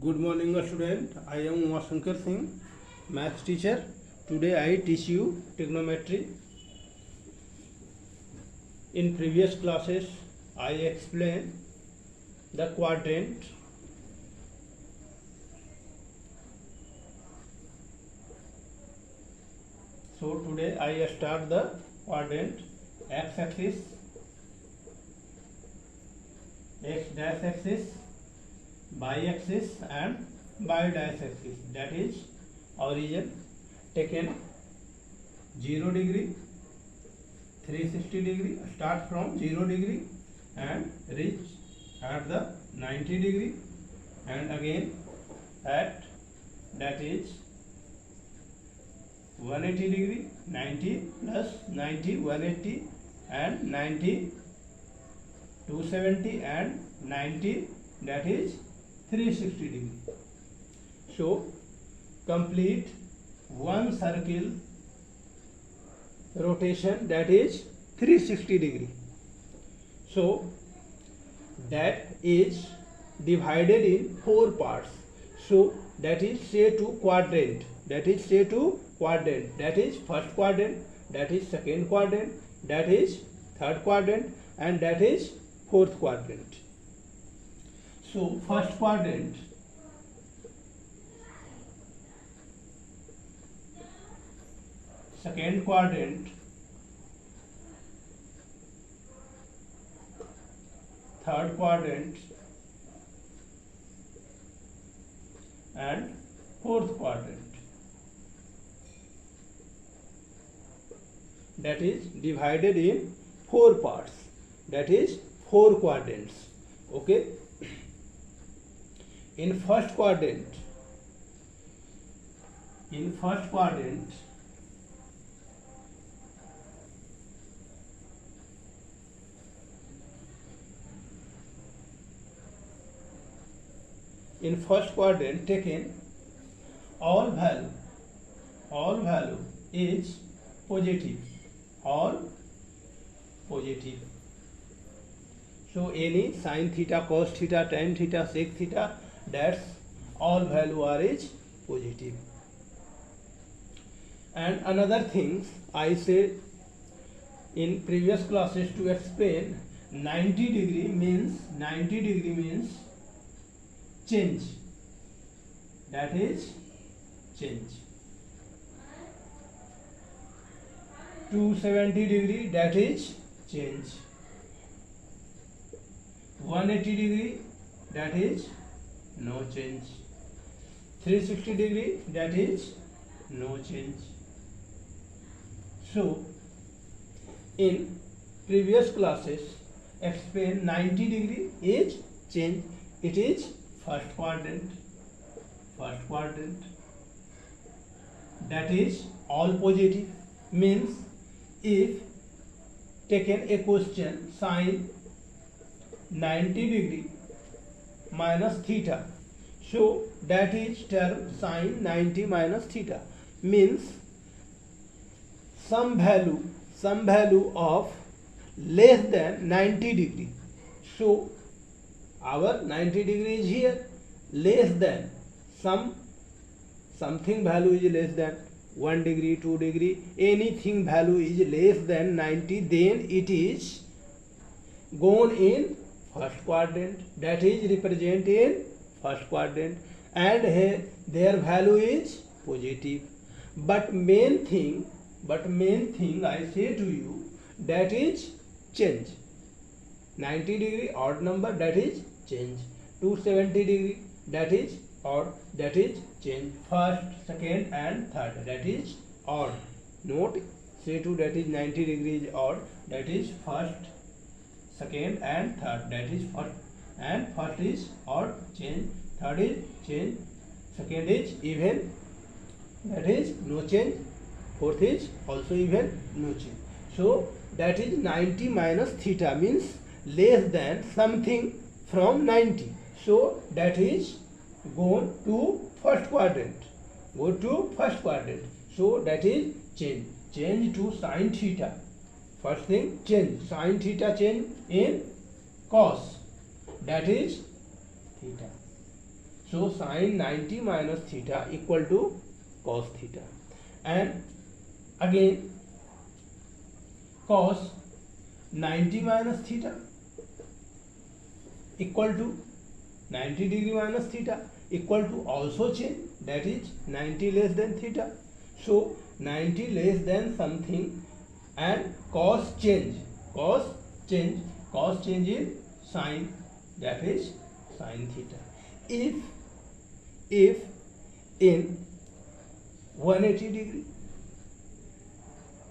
Good morning, student. I am Umashankar Singh, maths teacher. Today I teach you trigonometry. In previous classes, I explained the quadrant. So today I start the quadrant. X-axis, x-axis, y-axis and y-axis, that is origin taken 0 degree, 360 degree, start from 0 degree and reach at the 90 degree and again at that is 180 degree, 90 plus 90 180 and 90 270 and 90 that is 360 degree. So complete one circle rotation, that is 360 degree. So that is divided in 4 parts. So that is say to quadrant, that is say to quadrant, that is first quadrant, that is second quadrant, that is third quadrant and that is fourth quadrant. So first quadrant, second quadrant, third quadrant and fourth quadrant, that is divided in 4 parts, that is 4 quadrants. Okay, in first quadrant, taken all value is positive, all positive. So any sin theta, cos theta, tan theta, sec theta, that's all value are is positive. And another thing I said in previous classes to explain, 90 degree means change, that is change. 270 degree, that is change. 180 degree, that is no change. 360 degree, that is no change. So in previous classes explain 90 degree is change, it is first quadrant, that is all positive. Means if taken a question sin 90 degree minus theta, so that is term sin 90 minus theta, means some value of less than 90 degree. So our 90 degree is here, less than something value is less than 1 degree, 2 degree, anything value is less than 90, then it is gone in first quadrant, that is represent in first quadrant and here their value is positive. But main thing I say to you, that is change. 90 degree odd number, that is change. 270 degree, that is odd, that is change. First, second and third, that is odd. Note, say to that is 90 degree is odd, that is first, second and third, that is first, and first is odd, change, third is change, second is even, that is no change, fourth is also even, no change. So that is 90 minus theta, means less than something from 90. So that is go to first quadrant, so that is change to sin theta. First thing, change sin theta, change in cos, that is theta. So sin 90 minus theta equal to cos theta. And again cos 90 minus theta equal to 90 degree minus theta equal to also change, that is 90 less than theta. So 90 less than something and cos change is sin, that is sin theta. If in 180 degree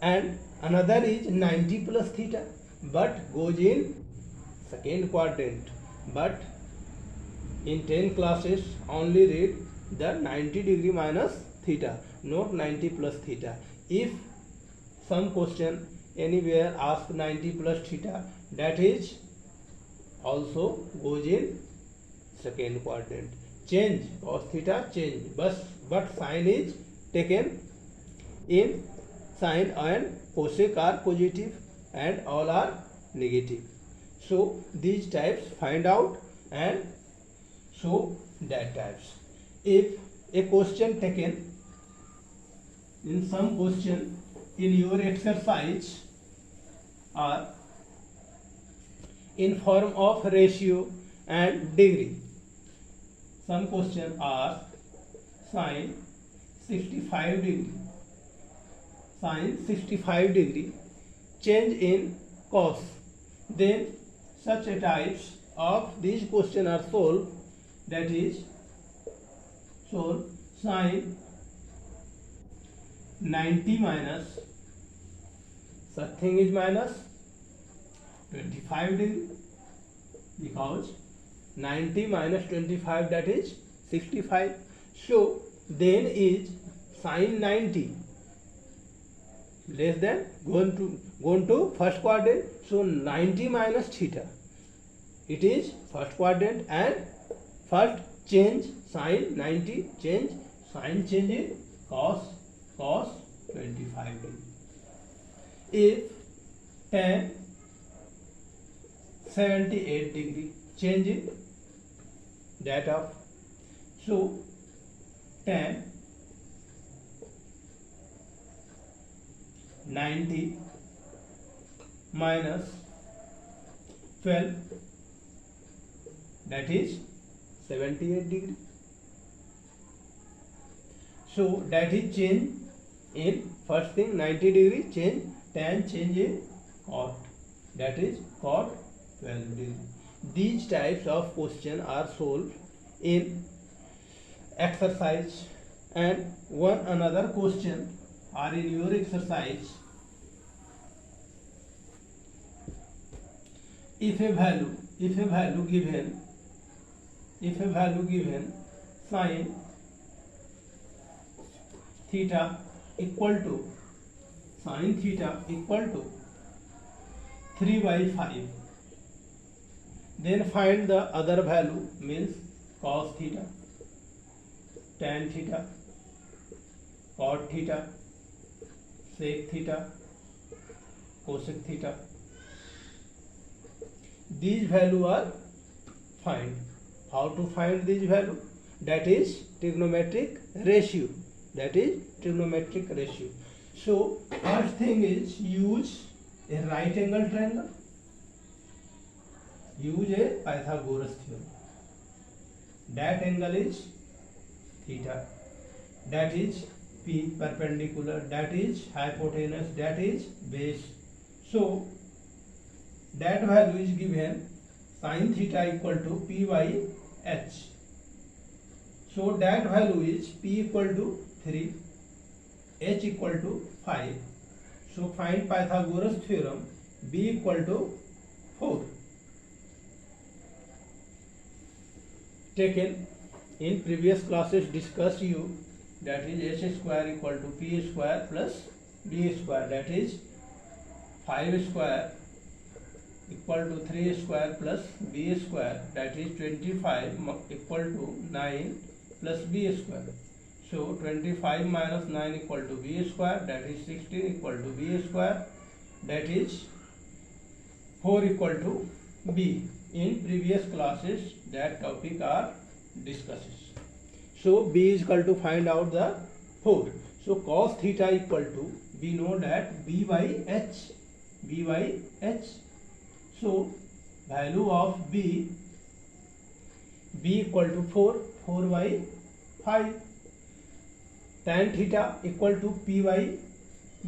and another is 90 plus theta but goes in second quadrant, but in 10 classes only read the 90 degree minus theta, not 90 plus theta. If some question anywhere ask 90 plus theta, that is also goes in second quadrant. Change cos theta change, but sign is taken in sign and cosec are positive and all are negative. So these types find out and show that types. If a question taken in some question in your exercise are in form of ratio and degree, some question are sin 65 degree change in cos, then such a types of these question are solved, that is solve sin 90 minus such thing is minus 25 degree, because 90 minus 25 that is 65. So then is sin 90 less than going to first quadrant. So 90 minus theta, it is first quadrant and first change sin 90 change sin change in cos 25 degree. If tan 78 degree change in that of, so tan 90 minus 12 that is 78 degree. So that is change in first thing 90 degree change, tan change in cot, that is cot 12 degree. These types of question are solved in exercise. And one another question are in your exercise. If a value given sin theta equal to 3/5, then find the other value, means cos theta, tan theta, cot theta, sec theta, cosec theta. These value are find. How to find these value? That is trigonometric ratio. So first thing is use a right angle triangle. Use a Pythagoras theorem. That angle is theta. That is P perpendicular. That is hypotenuse. That is base. So that value is given sin theta equal to P by H. So that value is P equal to 3, H equal to 5. So find Pythagoras theorem, B equal to 4. Taken in previous classes discussed you, that is H square equal to P square plus B square, that is 5 square equal to 3 square plus B square, that is 25 equal to 9 plus B square. So 25 minus 9 equal to B square, that is 16 equal to B square, that is 4 equal to B. In previous classes that topic are discusses. So B is equal to find out the 4. So cos theta equal to, we know that B by H. So value of B equal to 4 by 5. Tan theta equal to P by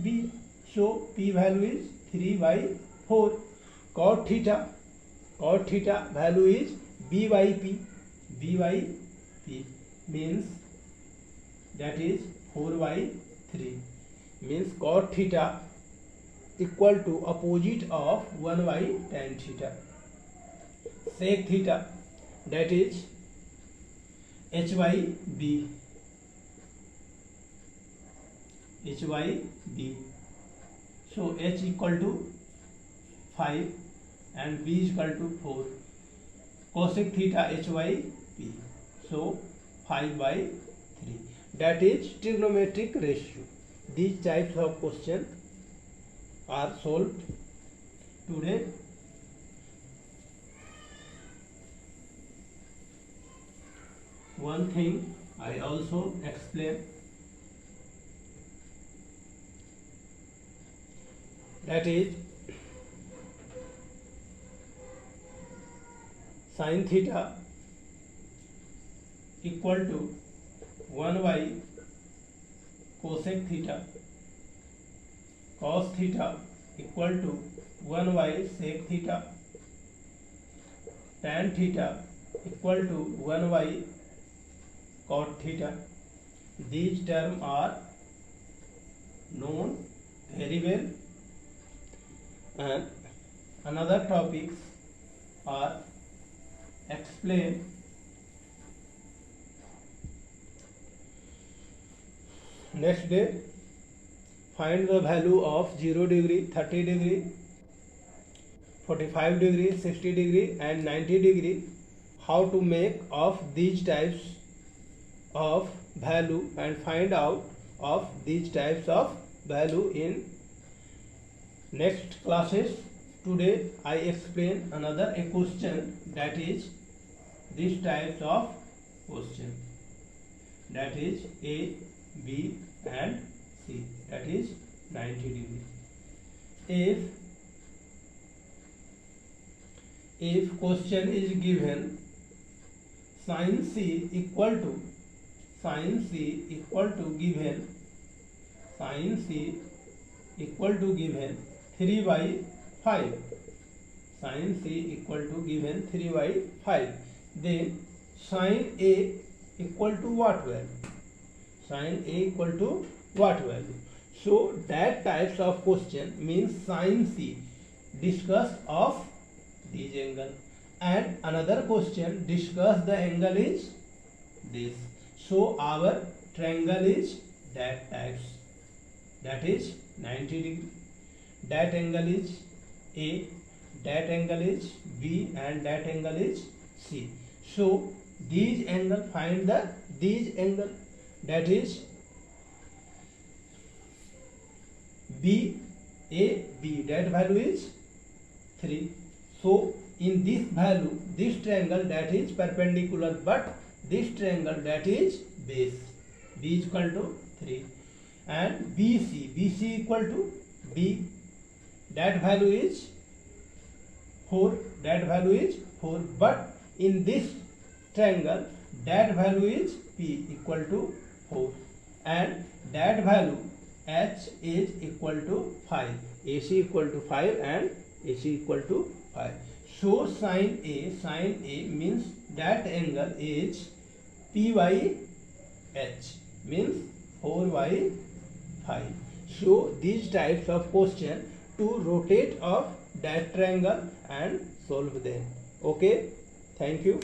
B. So P value is 3 by 4. Cot theta value is B by P means that is 4 by 3, means cot theta equal to opposite of 1 by tan theta. Sec theta, that is H by B. So H equal to 5 and B is equal to 4. Cosec theta H by P. So 5 by 3. That is trigonometric ratio. These types of questions are solved today. One thing I also explain, that is sin theta equal to 1 by cosec theta, cos theta equal to 1 by sec theta, tan theta equal to 1 by cot theta. These terms are known very well, and another topics are explained. Next day, find the value of 0 degree, 30 degree, 45 degree, 60 degree and 90 degree. How to make of these types of value and find out of these types of value in next classes. Today I explain another a question, that is these types of question, that is A, B and C, that is 90 degree. If question is given sin C equal to given 3 by 5, sin C equal to given 3 by 5, then sin A equal to what value? Sin A equal to what value? So that types of question means sin C discuss of this angle, and another question discuss the angle is this. So our triangle is that types, that is 90 degree. That angle is A, that angle is B and that angle is C. So these angle, find the these angle, that is B, A, B, that value is 3. So in this value, this triangle that is perpendicular, but this triangle that is base, B is equal to 3, and BC equal to B, that value is 4, but in this triangle that value is P equal to 4, and that value H is equal to 5, AC equal to 5 and AC equal to 5. So sin A means that angle is P by H, means 4 by 5. So these types of question to rotate of that triangle and solve them. Okay, thank you.